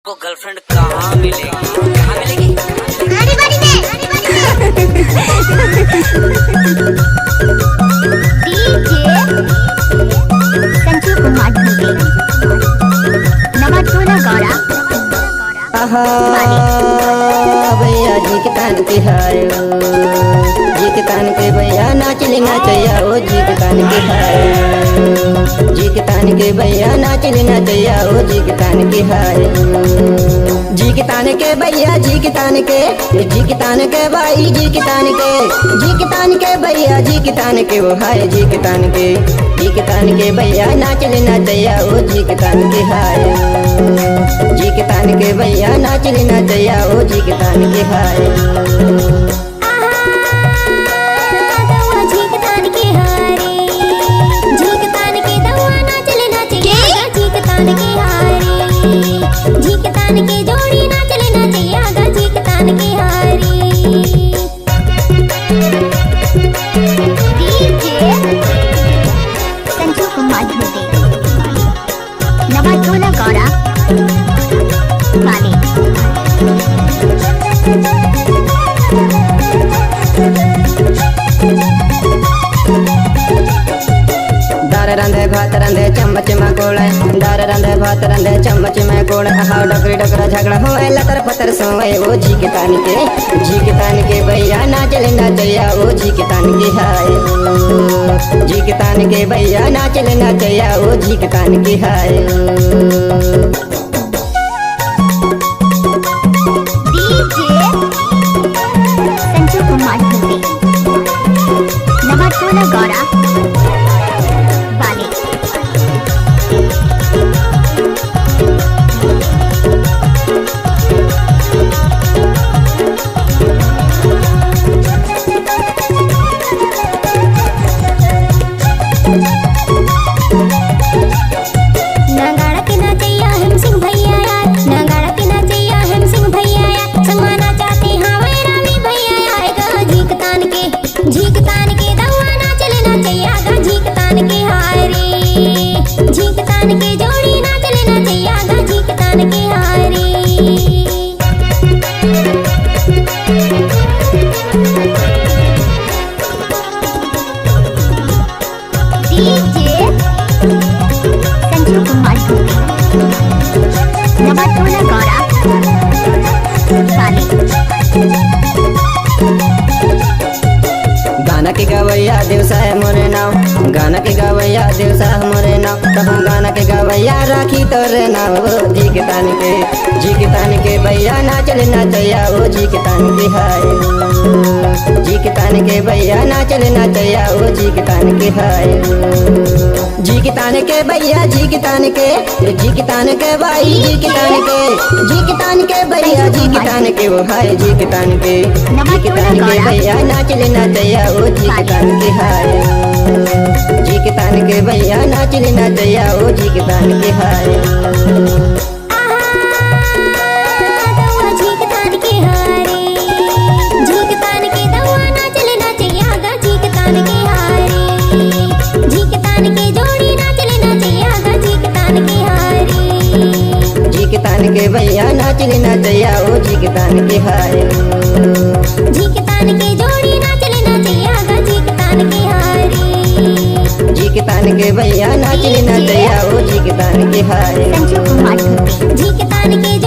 को गर्लफ्रेंड कहाँ मिलेगी, कहाँ मिलेगी? संजू कुमार नवाटोला गौड़ा भैया जी के तान के हायो जी के तान के भैया नाच लेना चाहिए ओ जी के तान के हायो जी के तान के भैया नाच लेना चाहिए ओ जी के तान के हायो जी के तान के भैया जी के तान के जी के तान के भाई जी के तान के जी के तान के भैया जी के तान के वो हाय जी के तान के जी के तान के भैया नाच लेना चाहिए ओ जी के तान के हायो जी के तान के भैया नाच लेना चाहिए ओ जी के तान के हाय के जोड़ी नाच लेना चाहिए आगा जी के तान के हारी डीजे संजू कुमार नवाटोला गौड़ा वाले दार रंधे भात रंधे चम्मच में गोल दार रंधे भात रंधे चम्मच में गोल हाउ डकरी डकरा झगड़ा हो लतर पतर सोए ओ जी के तान के भैया नाच लेना चाहिए ओ जी के तान के हाय जी के तान के भैया नाच लेना चाहिए ओ जी के तान के हाय डीजे संजू कुमार नवाटोला गौड़ा वाले नगाड़ा के ना चाहिए हम सिंह भैया यार नगाड़ा के ना चाहिए हम सिंह भैया यार संगवाना चाहते हाँ वे रामी भैया आएगा झीक तान के दवा नाच लेना चाहिए आगा झीक तान के हारी झीक तान के जोड़ी नाच लेना चाहिए आगा झीक तान के हारी डीजे संजू कुमार नवाटोला गौड़ा वाले गाना के गवैया दिवसा है मोरे नाव गाना के गवैया दिवसा है मोरे नाव तब गाना के गवैया राखी तोरे नाव जी के तान के भैया नाच लेना चाहिए ओ जी के तान के हाय जी के तान के भैया नाच लेना चाहिए ओ जी के तान के हाय जी के तान के भैया जी के तान के जी के तान के भाई जी के तान के जी के तान के भैया जी के तान के वो हाय जी के तान के भैया नाच लेना चाहिए ओ जी के तान के हाय जी के तान के भैया नाच लेना चाहिए ओ जी के तान के हाय के भैया नाच लेना चाहिए ओ जी के तान के हाय जी के तान के जोड़ी नाच लेना चाहिए आगा जी के तान के हारी जी के तान के भैया नाच लेना चाहिए ओ जी के तान के हाय संजू कुमार जी के तान के